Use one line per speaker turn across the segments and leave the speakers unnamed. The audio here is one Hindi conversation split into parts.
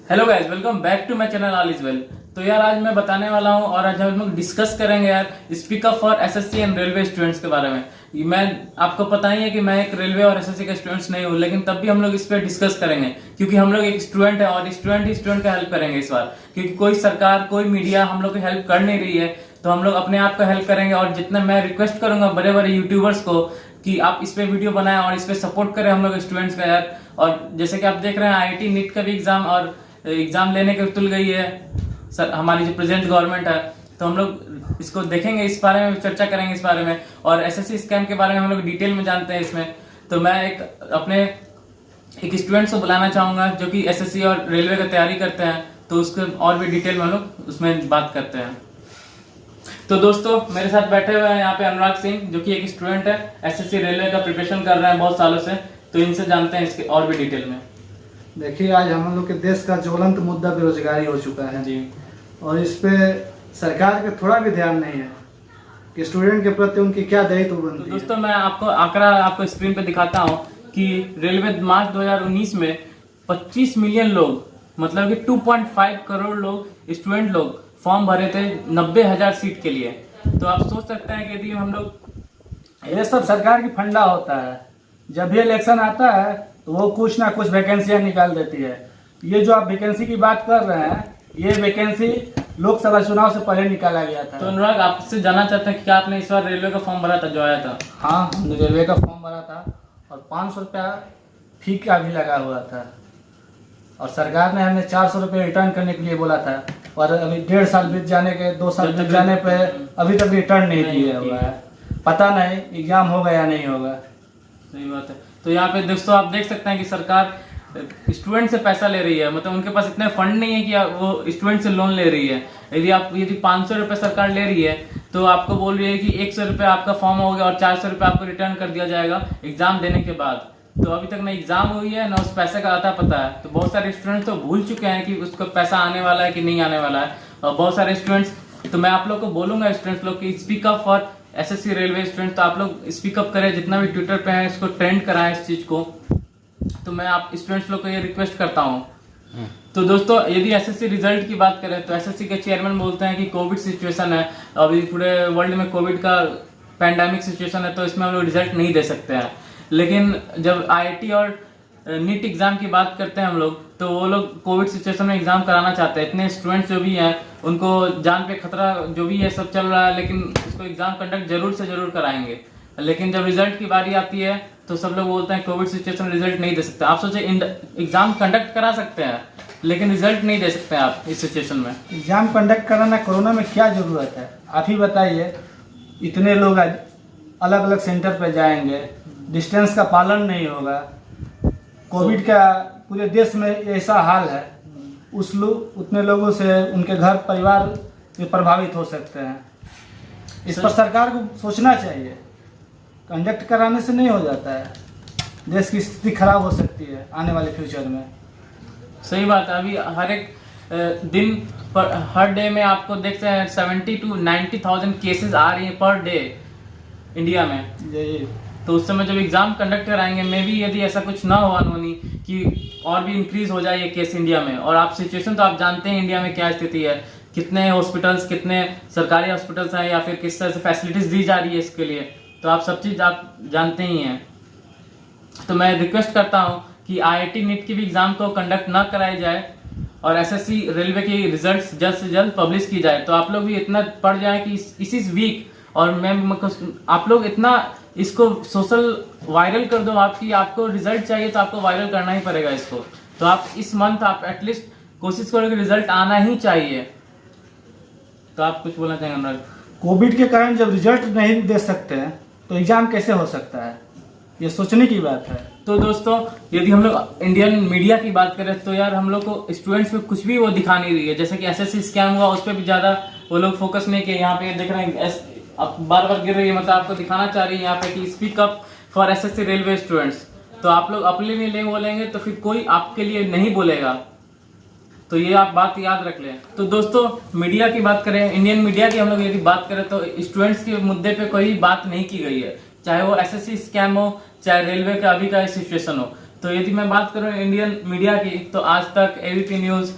Hello guys, welcome back to my channel all is well. तो यार आज मैं बताने वाला हूँ और आज हम लोग डिस्कस करेंगे यार speak up for SSC and railway students के बारे में। मैं आपको पता ही है कि मैं एक रेलवे और एसएससी का स्टूडेंट्स नहीं हूँ, लेकिन तब भी हम लोग इस पर डिस्कस करेंगे क्योंकि हम लोग एक स्टूडेंट है और स्टूडेंट ही स्टूडेंट का हेल्प करेंगे इस बार, क्योंकि कोई सरकार कोई मीडिया हम लोग की हेल्प कर नहीं रही है। तो हम लोग अपने आप का हेल्प करेंगे और जितना मैं रिक्वेस्ट करूंगा बड़े बड़े यूट्यूबर्स को कि आप इस पे वीडियो बनाएं और इस पे सपोर्ट करें हम लोग स्टूडेंट्स का यार। और जैसे कि आप देख रहे हैं आईआईटी नीट का भी एग्जाम लेने के तुल गई है सर हमारी जो प्रेजेंट गवर्नमेंट है। तो हम लोग इसको देखेंगे, इस बारे में चर्चा करेंगे इस बारे में, और एसएससी स्कैम के बारे में हम लोग डिटेल में जानते हैं इसमें। तो मैं एक स्टूडेंट्स को बुलाना चाहूंगा जो कि एसएससी और रेलवे का तैयारी करते हैं, तो उसको और भी डिटेल में हम लोग उसमें बात करते हैं। तो दोस्तों मेरे साथ बैठे हुए हैं यहाँ पे अनुराग सिंह जो कि एक स्टूडेंट है, एसएससी रेलवे का प्रिपरेशन कर रहे हैं बहुत सालों से। तो इनसे जानते हैं इसके और भी डिटेल में।
देखिए, आज हम लोग के देश का ज्वलंत मुद्दा बेरोजगारी हो चुका है
जी।
और इस पे सरकार का थोड़ा भी ध्यान नहीं है कि स्टूडेंट के प्रति उनकी क्या दायित्व बनती है।
तो दोस्तों मैं आपको स्क्रीन पे दिखाता हूँ कि रेलवे मार्च 2019 में 25 मिलियन लोग, मतलब कि 2.5 करोड़ लोग स्टूडेंट लोग फॉर्म भरे थे 90,000 सीट के लिए। तो आप सोच सकते हैं कि यदि हम लोग,
ये सब सरकार की फंडा होता है। जब भी इलेक्शन आता है तो वो कुछ ना कुछ वैकेंसियां निकाल देती है। ये जो आप वैकेंसी की बात कर रहे हैं, ये वैकेंसी लोकसभा चुनाव से पहले निकाला गया था।
तो अनुराग आपसे जानना चाहते हैं कि क्या आपने इस बार रेलवे का फॉर्म भरा था जो आया था?
हाँ, हमने रेलवे का फॉर्म भरा था और 500 रुपया फी का भी लगा हुआ था, और सरकार ने हमें 400 रुपये रिटर्न करने के लिए बोला था। और अभी 1.5 साल बीत जाने के 2 साल बीत जाने पे अभी तक रिटर्न नहीं दिया हुआ है। पता नहीं एग्जाम होगा या नहीं होगा।
सही बात है। तो यहाँ पे दोस्तों आप देख सकते हैं कि सरकार स्टूडेंट से पैसा ले रही है, मतलब उनके पास इतने फंड नहीं है कि वो स्टूडेंट से लोन ले रही है। यदि 500 रुपये सरकार ले रही है तो आपको बोल रही है कि 100 रुपये आपका फॉर्म हो गया और 400 रुपये आपको रिटर्न कर दिया जाएगा एग्जाम देने के बाद। तो अभी तक ना एग्जाम हुई है ना उस पैसे का आता पता है। तो बहुत सारे स्टूडेंट्स तो भूल चुके हैं कि उसका पैसा आने वाला है कि नहीं आने वाला है। और बहुत सारे स्टूडेंट्स, तो मैं आप लोग को बोलूंगा स्टूडेंट्स लोग की speak up for SSC railway student, तो आप लोग स्पीक अप करें, जितना भी ट्विटर पे है इसको ट्रेंड कराएं इस चीज को। तो मैं आप स्टूडेंट्स लोग को ये रिक्वेस्ट करता हूँ। तो दोस्तों यदि एसएससी रिजल्ट की बात करें तो एसएससी के चेयरमैन बोलते हैं कि कोविड सिचुएशन है, अभी पूरे वर्ल्ड में कोविड का पैंडेमिक सिचुएशन है, तो इसमें हम लोग रिजल्ट नहीं दे सकते हैं। लेकिन जब आईआईटी और नीट एग्जाम की बात करते हैं हम लोग, तो वो लोग कोविड सिचुएशन में एग्जाम कराना चाहते हैं। इतने स्टूडेंट्स जो भी हैं उनको जान पे खतरा जो भी है सब चल रहा है, लेकिन इसको एग्जाम कंडक्ट जरूर से जरूर कराएंगे। लेकिन जब रिजल्ट की बारी आती है तो सब लोग बोलते हैं कोविड सिचुएशन रिजल्ट नहीं दे सकते। आप सोचे एग्जाम कंडक्ट करा सकते हैं लेकिन रिजल्ट नहीं दे सकते आप इस सिचुएशन में।
एग्जाम कंडक्ट कराना कोरोना में क्या जरूरत है, आप ही बताइए। इतने लोग आज अलग अलग सेंटर पर जाएंगे, डिस्टेंस का पालन नहीं होगा, कोविड का पूरे देश में ऐसा हाल है, उतने लोगों से उनके घर परिवार भी प्रभावित हो सकते हैं। इस पर सरकार को सोचना चाहिए। कंडक्ट कराने से नहीं हो जाता है, देश की स्थिति खराब हो सकती है आने वाले फ्यूचर में।
सही बात है। अभी हर एक दिन पर हर डे में आपको देखते हैं 70 to 90,000 केसेस आ रही हैं पर डे इंडिया में।
यही
तो उस समय जब एग्जाम कंडक्ट कराएंगे, मे भी यदि ऐसा कुछ ना हो अनहोनी कि और भी इंक्रीज हो जाए ये केस इंडिया में। और आप सिचुएशन तो आप जानते हैं इंडिया में क्या स्थिति है, कितने हॉस्पिटल्स, कितने सरकारी हॉस्पिटल्स हैं या फिर किस तरह से फैसिलिटीज दी जा रही है इसके लिए, तो आप सब चीज आप जानते ही हैं। तो मैं रिक्वेस्ट करता हूँ कि आईआईटी नीट की भी एग्जाम को कंडक्ट ना कराई जाए और एसएससी रेलवे की रिजल्ट्स जल्द से जल्द पब्लिश की जाए। तो आप लोग भी इतना पढ़ जाए कि इसी वीक, और मैं आप लोग इतना इसको सोशल वायरल कर दो आपकी, आपको रिजल्ट चाहिए तो आपको वायरल करना ही पड़ेगा इसको। तो आप इस मंथ आप एटलीस्ट कोशिश करो कि रिजल्ट आना ही चाहिए। तो आप कुछ बोलना चाहेंगे अनुराग?
कोविड के कारण जब रिजल्ट नहीं दे सकते हैं तो एग्जाम कैसे हो सकता है, ये सोचने की बात है।
तो दोस्तों यदि हम लोग इंडियन मीडिया की बात करें तो यार हम लोग को स्टूडेंट्स पे कुछ भी वो दिखा नहीं रही है। जैसे कि एसएससी स्कैम हुआ उस पर भी ज्यादा वो लोग फोकस नहीं किए। यहाँ पे देख रहे हैं अब बार बार गिर रही है, मतलब आपको दिखाना चाह रही है यहाँ पे कि speak up for SSC railway students. तो आप लोग अपने लिए नहीं बोलेंगे तो फिर कोई आपके लिए नहीं बोलेगा। तो ये आप बात याद रख लें। तो दोस्तों मीडिया की बात करें, इंडियन मीडिया की हम लोग यदि बात करें तो स्टूडेंट्स के मुद्दे पे कोई बात नहीं की गई है, चाहे वो एसएससी स्कैम हो चाहे रेलवे का अभी का सिचुएशन हो। तो यदि मैं बात करूं इंडियन मीडिया की, तो आज तक, एबीपी न्यूज़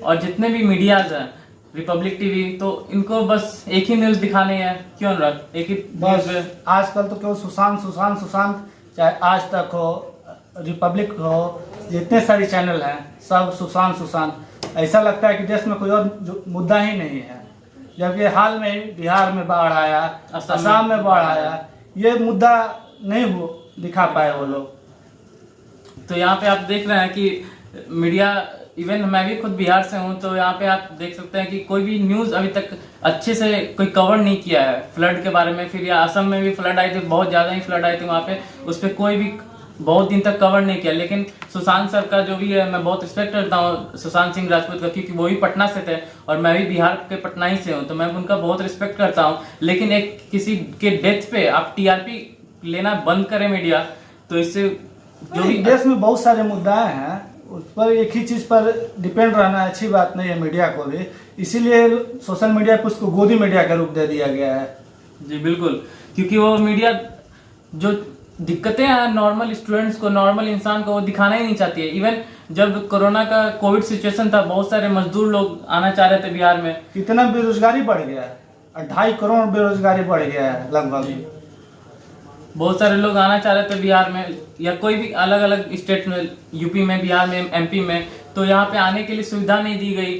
और जितने भी मीडियाज हैं, रिपब्लिक टीवी, तो इनको बस एक ही न्यूज़ दिखानी है। क्यों अनुराग? एक ही
बस
न्यूज़
आजकल तो केवल सुशांत सुशांत सुशांत, चाहे आज तक हो, रिपब्लिक हो, जितने सारे चैनल हैं सब सुशांत सुशांत। ऐसा लगता है कि देश में कोई और मुद्दा ही नहीं है। जबकि हाल में ही बिहार में बाढ़ आया, असम में बाढ़ आया, ये मुद्दा नहीं हो दिखा पाए वो लोग।
तो यहाँ पे आप देख रहे हैं कि मीडिया, इवन मैं भी खुद बिहार से हूँ, तो यहाँ पे आप देख सकते हैं कि कोई भी न्यूज़ अभी तक अच्छे से कोई कवर नहीं किया है फ्लड के बारे में। फिर या असम में भी फ्लड आई थी, बहुत ज़्यादा ही फ्लड आई थी वहाँ पे, उस पर कोई भी बहुत दिन तक कवर नहीं किया। लेकिन सुशांत सर का जो भी है, मैं बहुत रिस्पेक्ट करता हूँ सुशांत सिंह राजपूत का, क्योंकि वो भी पटना से थे और मैं भी बिहार के पटना ही से हूँ, तो मैं उनका बहुत रिस्पेक्ट करता हूँ। लेकिन एक किसी के डेथ पे आप टीआरपी लेना बंद करें मीडिया, तो इससे जो भी
देश में बहुत सारे मुद्दाएं हैं, उस पर एक ही चीज पर डिपेंड रहना अच्छी बात नहीं है मीडिया को भी। इसीलिए सोशल मीडिया पर उसको गोदी मीडिया का रूप दे दिया गया है।
जी बिल्कुल, क्योंकि वो मीडिया जो दिक्कतें हैं नॉर्मल स्टूडेंट्स को, नॉर्मल इंसान को, वो दिखाना ही नहीं चाहती है। इवन जब कोरोना का कोविड सिचुएशन था, बहुत सारे मजदूर लोग आना चाह रहे थे बिहार में।
कितना बेरोजगारी बढ़ गया है, 2.5 करोड़ बेरोजगारी बढ़ गया है लगभग।
बहुत सारे लोग आना चाह रहे थे बिहार में, या कोई भी अलग अलग स्टेट में, यूपी में, बिहार में, एमपी में, तो यहाँ पे आने के लिए सुविधा नहीं दी गई।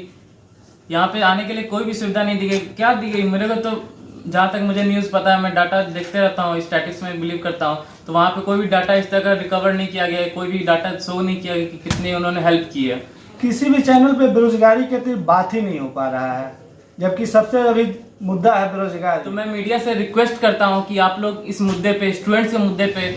यहाँ पे आने के लिए कोई भी सुविधा नहीं दी गई। क्या दी गई? मेरे को तो जहाँ तक मुझे न्यूज़ पता है, मैं डाटा देखते रहता हूँ, स्टैटिस्टिक्स में बिलीव करता हूँ, तो वहाँ पे कोई भी डाटा इस तरह का रिकवर नहीं किया गया है, कोई भी डाटा शो नहीं किया गया कि कितनी उन्होंने हेल्प की है।
किसी भी चैनल पे बेरोजगारी के तो बात ही नहीं हो पा रहा है, जबकि सबसे अभी मुद्दा है बेरोजगारी।
तो मैं मीडिया से रिक्वेस्ट करता हूँ कि आप लोग इस मुद्दे पे, स्टूडेंट्स के मुद्दे पे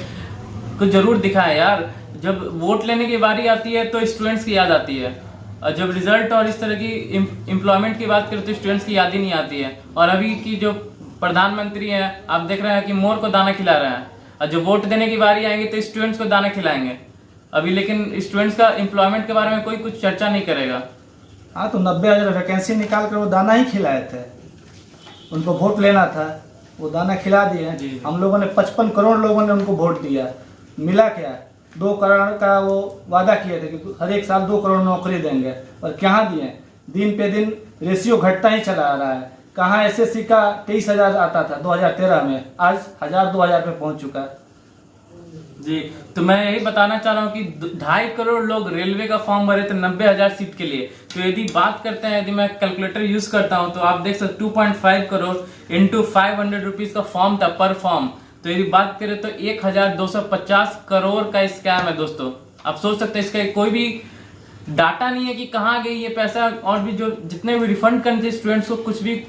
को जरूर दिखाएं यार। जब वोट लेने की बारी आती है तो स्टूडेंट्स की याद आती है, और जब रिजल्ट और इस तरह की एम्प्लॉयमेंट की बात करें तो स्टूडेंट्स की याद ही नहीं आती है। और अभी की जो प्रधानमंत्री हैं, आप देख रहे हैं कि मोर को दाना खिला रहे हैं, और जब वोट देने की बारी आएंगे तो स्टूडेंट्स को दाना खिलाएंगे अभी। लेकिन स्टूडेंट्स का एम्प्लॉयमेंट के बारे में कोई कुछ चर्चा नहीं करेगा।
हाँ, तो 90,000 वैकेंसी निकाल कर वो दाना ही खिलाए थे, उनको वोट लेना था, वो दाना खिला दिए। हम लोगों ने 55 करोड़ लोगों ने उनको वोट दिया, मिला क्या? 2 करोड़ का वो वादा किए थे कि हर एक साल 2 करोड़ नौकरी देंगे, और कहाँ दिए? दिन पे दिन रेशियो घटता ही चला आ रहा है। कहाँ एसएससी का 23,000 आता था 2013 में, आज 1,000-2,000 पे पहुंच चुका है।
जी, तो मैं यही बताना चाह रहा हूँ कि 2.5 करोड़ लोग रेलवे का फॉर्म भरे थे 90,000 सीट के लिए। तो यदि बात करते हैं, यदि मैं कैलकुलेटर यूज करता हूँ, तो आप देख सकते 2.5 करोड़ इंटू 500 रुपीज का फॉर्म था पर फॉर्म। तो यदि बात करें तो 1,250 करोड़ का स्कैम है दोस्तों। आप सोच सकते हैं, इसका कोई भी डाटा नहीं है कि कहाँ गई ये पैसा, और भी जो जितने भी रिफंड करने थे स्टूडेंट्स को, कुछ भी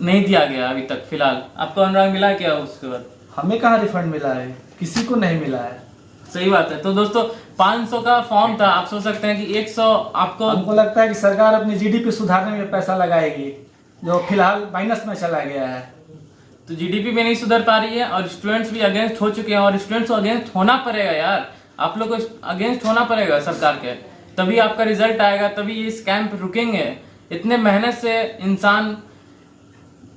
नहीं दिया गया अभी तक फिलहाल। आपको अनुराग मिला क्या उसके बाद?
हमें कहाँ रिफंड मिला है? किसी को नहीं मिला है।
सही बात है। तो दोस्तों 500 का फॉर्म था, आप सोच सकते हैं कि 100 आपको,
हमको लगता है कि सरकार अपनी जीडीपी सुधारने में पैसा लगाएगी, जो फिलहाल माइनस में चला गया है।
तो जीडीपी भी नहीं सुधर पा रही है, और स्टूडेंट्स भी अगेंस्ट हो चुके हैं, और स्टूडेंट्स को अगेंस्ट होना पड़ेगा यार। आप लोग को अगेंस्ट होना पड़ेगा सरकार के, तभी आपका रिजल्ट आएगा, तभी ये स्कैम रुकेंगे। इतने मेहनत से इंसान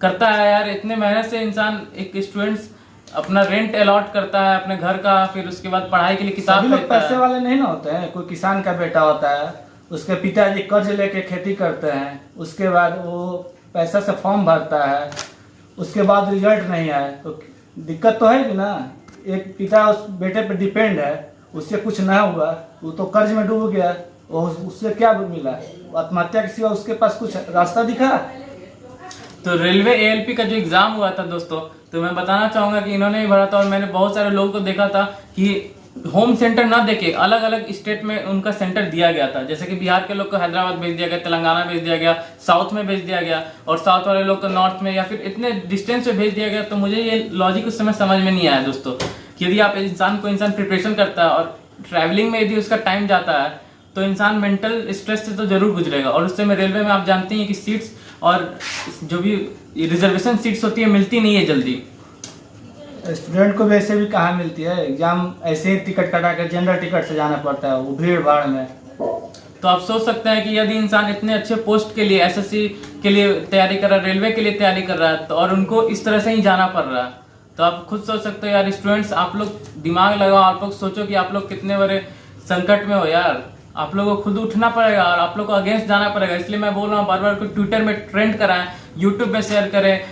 करता है यार, इतने मेहनत से इंसान, एक स्टूडेंट्स अपना रेंट अलॉट करता है अपने घर का, फिर उसके बाद पढ़ाई के लिए किताब
सभी लोग
खरीदता
पैसे
है।
वाले नहीं ना होते हैं। कोई किसान का बेटा होता है, उसके पिताजी कर्ज लेके खेती करते हैं, उसके बाद वो पैसा से फॉर्म भरता है, उसके बाद रिजल्ट नहीं आए तो दिक्कत तो है कि ना। एक पिता उस बेटे पे डिपेंड है, उससे कुछ ना हुआ, वो तो कर्ज में डूब गया, और उससे क्या मिला? आत्महत्या के सिवा उसके पास कुछ रास्ता दिखा?
तो रेलवे एएलपी का जो एग्जाम हुआ था दोस्तों, तो मैं बताना चाहूंगा कि इन्होंने भी भरा था, और मैंने बहुत सारे लोगों को देखा था कि होम सेंटर ना देके अलग अलग स्टेट में उनका सेंटर दिया गया था। जैसे कि बिहार के लोग को हैदराबाद भेज दिया गया, तेलंगाना भेज दिया गया, साउथ में भेज दिया गया, और साउथ वाले लोग को नॉर्थ में, या फिर इतने डिस्टेंस पे भेज दिया गया। तो मुझे ये लॉजिक उस समय समझ में नहीं आया दोस्तों, कि यदि आप इंसान प्रिपरेशन करता है और ट्रैवलिंग में यदि उसका टाइम जाता है, तो इंसान मेंटल स्ट्रेस से तो जरूर गुजरेगा। और उससे में रेलवे में आप जानते हैं कि सीट्स और जो भी रिजर्वेशन सीट्स होती है मिलती नहीं है जल्दी।
स्टूडेंट को वैसे भी कहाँ मिलती है, एग्जाम ऐसे ही टिकट कटा कर जनरल टिकट से जाना पड़ता है, वो भीड़ भाड़ में।
तो आप सोच सकते हैं कि यदि इंसान इतने अच्छे पोस्ट के लिए, एसएससी के लिए तैयारी कर रहा है, रेलवे के लिए तैयारी कर रहा है, तो और उनको इस तरह से ही जाना पड़ रहा है, तो आप खुद सोच सकते हो यार। स्टूडेंट्स, आप लोग दिमाग लगाओ, आप लोग सोचो कि आप लोग कितने बड़े संकट में हो यार, आप लोगों को खुद उठना पड़ेगा और आप लोग को अगेंस्ट जाना पड़ेगा। इसलिए मैं बोल रहा हूँ बार बार को ट्विटर में ट्रेंड कराएं, यूट्यूब में शेयर करें,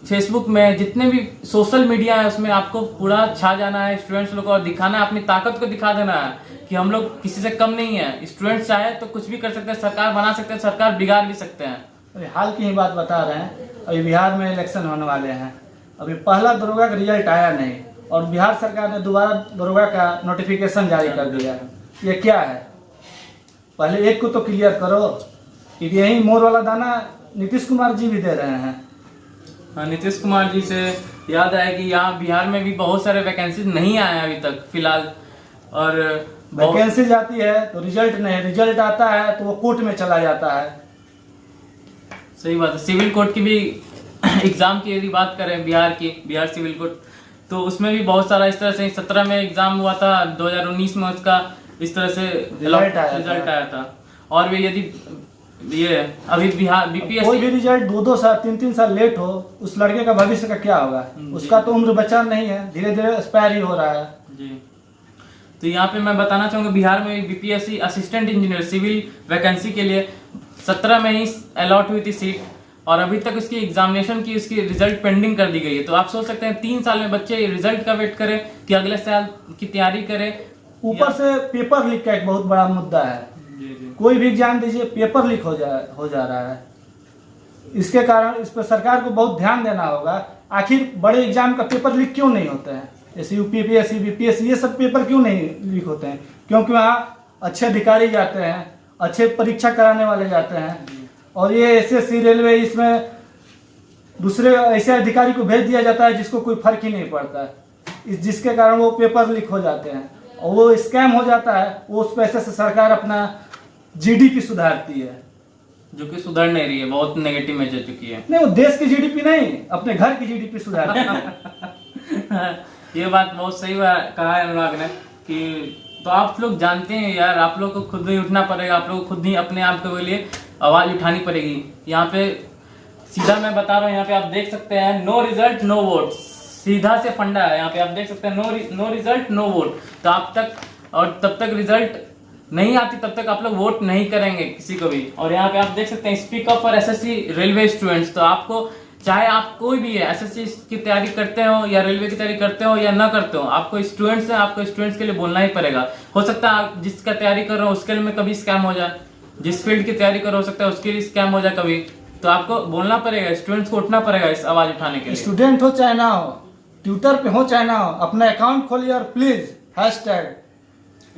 फेसबुक में, जितने भी सोशल मीडिया है उसमें आपको पूरा छा जाना है स्टूडेंट्स लोग को, और दिखाना है, अपनी ताकत को दिखा देना है कि हम लोग किसी से कम नहीं है। स्टूडेंट्स चाहे तो कुछ भी कर सकते हैं, सरकार बना सकते हैं, सरकार बिगाड़ भी सकते हैं।
अभी हाल की ही बात बता रहे हैं, अभी बिहार में इलेक्शन होने वाले हैं, अभी पहला दरोगा का रिजल्ट आया नहीं और बिहार सरकार ने दोबारा दरोगा का नोटिफिकेशन जारी कर दिया है। ये क्या है? पहले एक को तो क्लियर करो। यही मोर वाला दाना नीतीश कुमार जी भी दे रहे हैं।
हाँ, नीतीश कुमार जी से याद आया कि यहाँ बिहार में भी बहुत सारे वैकेंसी नहीं आए अभी तक फिलहाल, और
वैकेंसी जाती है तो रिजल्ट नहीं, रिजल्ट आता है तो वो कोर्ट में चला जाता है।
सही बात है। सिविल कोर्ट की भी एग्जाम की यदि बात करें, बिहार सिविल कोर्ट, तो उसमें भी बहुत सारा इस तरह से 17 में एग्जाम हुआ था, 2019 में उसका इस तरह से रिजल्ट आया था। और भी यदि ये अभी बिहार बीपीएससी
कोई भी रिजल्ट 2-2 साल 3-3 साल लेट हो, उस लड़के का भविष्य का क्या होगा? उसका तो उम्र बचा नहीं है, धीरे धीरे एक्सपायर ही हो रहा है
जी। तो यहाँ पे मैं बताना चाहूँगा बिहार में BPSC assistant engineer civil vacancy के लिए 17 में ही अलॉट हुई थी सीट, और अभी तक उसकी एग्जामिनेशन की उसकी रिजल्ट पेंडिंग कर दी गई है। तो आप सोच सकते हैं 3 साल में बच्चे रिजल्ट का वेट करें कि अगले साल की तैयारी करें।
ऊपर से पेपर लीक का एक बहुत बड़ा मुद्दा है। कोई भी एग्जाम दीजिए, पेपर लीक हो जा रहा है। इसके कारण इस पर सरकार को बहुत ध्यान देना होगा। आखिर बड़े एग्जाम का पेपर लीक क्यों नहीं होते हैं? जैसे यूपीपीएससी, बीपीएससी, ये सब पेपर क्यों नहीं लीक होते हैं? क्योंकि वहाँ अच्छे अधिकारी जाते हैं, अच्छे परीक्षा कराने वाले जाते हैं, और ये एसएससी, रेलवे, इसमें दूसरे ऐसे अधिकारी को भेज दिया जाता है जिसको कोई फर्क ही नहीं पड़ता, जिसके कारण वो पेपर लीक हो जाते हैं और वो स्कैम हो जाता है। वो उस पैसे से सरकार अपना जीडीपी सुधारती है,
जो कि सुधर नहीं रही है, बहुत नेगेटिव में जा चुकी है।
नहीं, वो देश की जीडीपी नहीं, अपने घर की जीडीपी सुधारती है।
ये बात बहुत सही कहा है अनुराग ने कि तो आप लोग जानते हैं यार, आप लोग को खुद ही उठना पड़ेगा, आप लोग को खुद ही अपने आप के लिए आवाज उठानी पड़ेगी। यहाँ पे सीधा मैं बता रहा हूँ, यहाँ पे आप देख सकते हैं नो रिजल्ट नो वोट, सीधा से फंडा है। यहाँ पे आप देख सकते हैं नो रिजल्ट नो वोट। तो आप तक और तब तक रिजल्ट नहीं आती तब तक आप लोग वोट नहीं करेंगे किसी को भी। और यहाँ पे आप देख सकते हैं speak up for SSC railway students. तो आपको चाहे आप कोई भी है, एसएससी की तैयारी करते हो या रेलवे की तैयारी करते हो या ना करते हो, आपको स्टूडेंट्स है, आपको स्टूडेंट्स के लिए बोलना ही पड़ेगा। हो सकता है आप जिसका तैयारी कर रहे हो उसके लिए में कभी स्कैम हो जाए, जिस फील्ड की तैयारी कर हो सकता है उसके लिए स्कैम हो जाए कभी, तो आपको बोलना पड़ेगा, स्टूडेंट्स को उठना पड़ेगा इस आवाज उठाने के लिए।
स्टूडेंट हो चाहे ना हो, ट्विटर पे हो चाहे ना हो, अपना अकाउंट खोलिए और please hashtag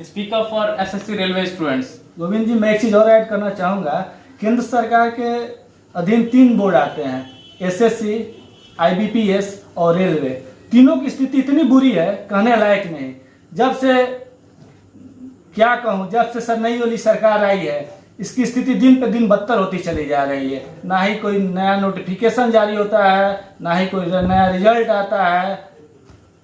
speak up for SSC railway students.
Govind ji, मैं एक चीज और ऐड करना चाहूंगा। केंद्र सरकार के अधीन 3 बोर्ड आते हैं, एसएससी, आईबीपीएस और रेलवे। तीनों की स्थिति इतनी बुरी है, कहने लायक नहीं। जब से क्या कहूँ, जब से सर नई वाली सरकार आई है, इसकी स्थिति दिन पे दिन बदतर होती चली जा रही है। ना ही कोई नया नोटिफिकेशन जारी होता है, ना ही कोई नया रिजल्ट आता है।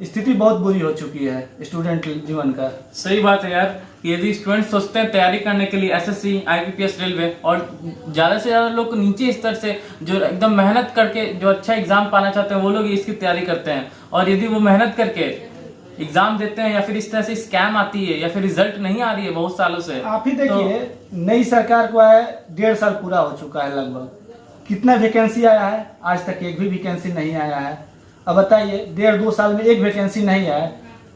स्थिति बहुत बुरी हो चुकी है स्टूडेंट जीवन का।
सही बात है यार, यदि स्टूडेंट सोचते हैं तैयारी करने के लिए एसएससी, आईबीपीएस, रेलवे, और ज़्यादा से ज़्यादा लोग नीचे स्तर से जो एकदम मेहनत करके जो अच्छा एग्जाम पाना चाहते हैं वो लोग इसकी तैयारी करते हैं। और यदि वो मेहनत करके एग्जाम देते हैं या फिर इस तरह से स्कैम आती है या फिर रिजल्ट नहीं आ रही है बहुत सालों से,
आप ही देखिए नई सरकार को आए 1.5 साल पूरा हो चुका है लगभग। कितना वैकेंसी आया है? आज तक एक भी वैकेंसी नहीं आया है। अब बताइए, 1.5-2 साल में एक वैकेंसी नहीं आया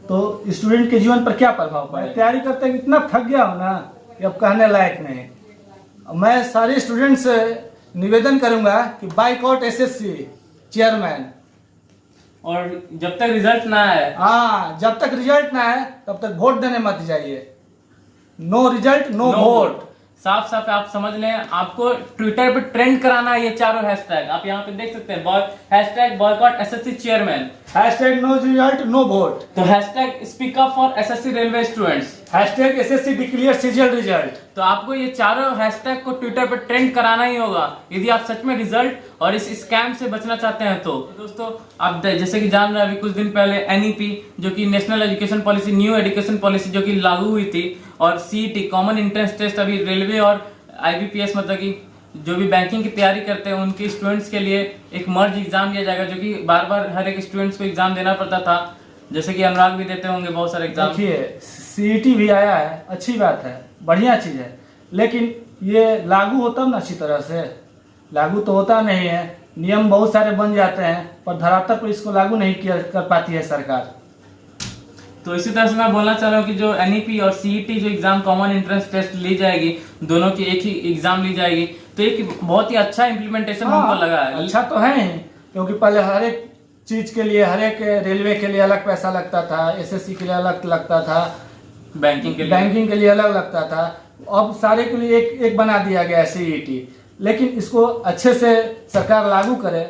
तो स्टूडेंट के जीवन पर क्या प्रभाव पड़ेगा? तैयारी करते हुए इतना थक गया हूँ ना कि अब कहने लायक नहीं। मैं सारे स्टूडेंट से निवेदन करूंगा कि बाइकआउट एसएससी चेयरमैन।
और जब तक रिजल्ट ना आए,
हाँ, जब तक रिजल्ट ना आए तब तक वोट देने मत जाइए। No result no vote.
साफ साफ आप समझ लें, आपको ट्विटर पे ट्रेंड कराना है ये चारों हैशटैग। आप यहाँ पे देख सकते हैं, hashtag boycott SSC chairman,
hashtag no result no vote,
तो hashtag speak up for SSC railway students,
hashtag SSC declare serial result.
तो आपको ये चारों हैशटैग को ट्विटर पर ट्रेंड कराना ही होगा यदि आप सच में रिजल्ट और इस स्कैम से बचना चाहते हैं। तो दोस्तों, आप जैसे कि जान रहे हैं, अभी कुछ दिन पहले एनईपी जो कि national education policy, new education policy जो कि लागू हुई थी, और सीईटी कॉमन एंट्रेंस टेस्ट अभी रेलवे और आईबीपीएस मतलब कि जो भी बैंकिंग की तैयारी करते हैं उनके स्टूडेंट्स के लिए एक मर्ज एग्जाम लिया जाएगा, जो कि बार बार हर एक स्टूडेंट्स को एग्जाम देना पड़ता था। जैसे कि अनुराग भी देते होंगे बहुत सारे एग्जाम।
देखिए सीईटी भी आया है, अच्छी बात है, बढ़िया चीज़ है, लेकिन ये लागू होता ना अच्छी तरह से, लागू तो होता नहीं है, नियम बहुत सारे बन जाते हैं पर धरातल पर इसको लागू नहीं कर पाती है सरकार।
तो इसी तरह से मैं बोलना चाह रहा हूँ कि जो एनईपी और सीईटी जो एग्जाम कॉमन एंट्रेंस टेस्ट ली जाएगी, दोनों की एक ही एग्जाम ली जाएगी, तो एक बहुत ही अच्छा इम्प्लीमेंटेशन हमको लगा है।
अच्छा तो है ही, क्योंकि पहले हर एक चीज के लिए, हर एक रेलवे के लिए अलग पैसा लगता था, एसएससी के लिए अलग लगता था, बैंकिंग के लिए अलग लगता था, अब सारे के लिए एक एक बना दिया गया है सीईटी। लेकिन इसको अच्छे से सरकार लागू करे,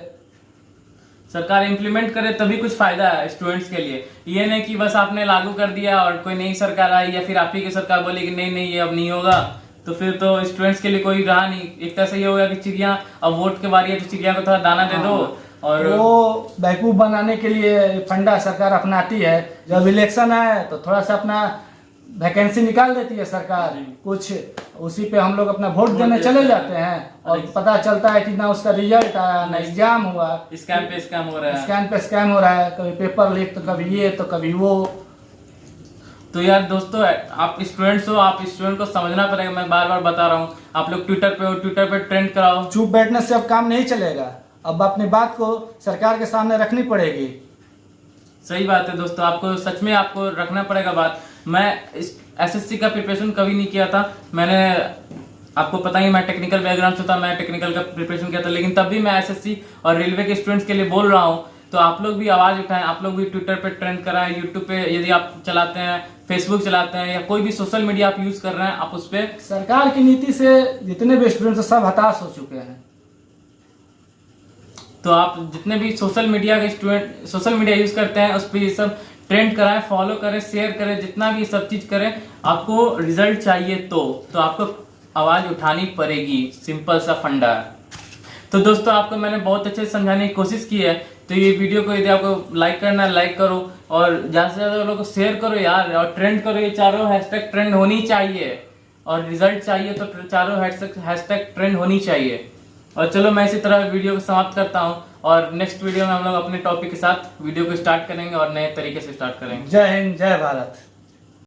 सरकार इम्प्लीमेंट करे तभी कुछ फायदा है स्टूडेंट्स के लिए। ये नहीं कि बस आपने लागू कर दिया और कोई नई सरकार आई या फिर आप ही की सरकार बोली कि नहीं ये अब नहीं होगा, तो फिर तो स्टूडेंट्स के लिए कोई रहा नहीं। एक तरह से ये होगा कि चिड़िया, अब वोट के बारी है तो चिड़िया को थोड़ा दाना दे दो, और
वो बेवकूफ बनाने के लिए फंडा सरकार अपनाती है। जब इलेक्शन आए तो थोड़ा सा अपना वैकेंसी निकाल देती है सरकार कुछ, उसी पे हम लोग अपना वोट देने चले जाते हैं और पता चलता है कि ना उसका रिजल्ट आया ना एग्जाम हुआ,
स्कैम पे स्कैम हो रहा है,
स्कैम पे स्कैम हो रहा है, कभी पेपर लीक तो कभी ये तो कभी वो।
तो यार दोस्तों, आप स्टूडेंट्स हो, आप स्टूडेंट को समझना पड़ेगा। मैं बार बार बता रहा हूँ, आप लोग ट्विटर पे हो, ट्विटर पे ट्रेंड कराओ।
चुप बैठने से अब काम नहीं चलेगा, अब अपनी बात को सरकार के सामने रखनी पड़ेगी।
सही बात है दोस्तों, आपको सच में आपको रखना पड़ेगा बात। मैं एसएससी का प्रिपरेशन कभी नहीं किया था, मैंने आपको पता ही, मैं टेक्निकल बैकग्राउंड से था, मैं टेक्निकल का प्रिपरेशन किया था, लेकिन तब भी मैं एसएससी और रेलवे के स्टूडेंट्स के लिए बोल रहा हूँ। तो आप लोग भी आवाज उठाएं, आप लोग भी ट्विटर पे ट्रेंड कराएं, यूट्यूब पे यदि आप चलाते हैं, फेसबुक चलाते हैं, या कोई भी सोशल मीडिया आप यूज कर रहे हैं, आप उस पर।
सरकार की नीति से जितने भी स्टूडेंट्स सब हताश हो चुके हैं।
तो आप जितने भी सोशल मीडिया के स्टूडेंट सोशल मीडिया यूज करते हैं, उस पर ये सब ट्रेंड कराएं, फॉलो करें, शेयर करें, जितना भी सब चीज करें। आपको रिजल्ट चाहिए तो आपको आवाज उठानी पड़ेगी, सिंपल सा फंडा है। तो दोस्तों, आपको मैंने बहुत अच्छे से समझाने की कोशिश की है। तो ये वीडियो को यदि आपको लाइक करना है लाइक करो, और ज्यादा से ज्यादा लोगों को शेयर करो यार, और ट्रेंड करो। ये चारों हैशटैग ट्रेंड होनी चाहिए, और रिजल्ट चाहिए तो चारों हैशटैग ट्रेंड होनी चाहिए। और चलो, मैं इसी तरह वीडियो को समाप्त करता हूँ, और नेक्स्ट वीडियो में हम लोग अपने टॉपिक के साथ वीडियो को स्टार्ट करेंगे और नए तरीके से स्टार्ट करेंगे।
जय हिंद, जय भारत।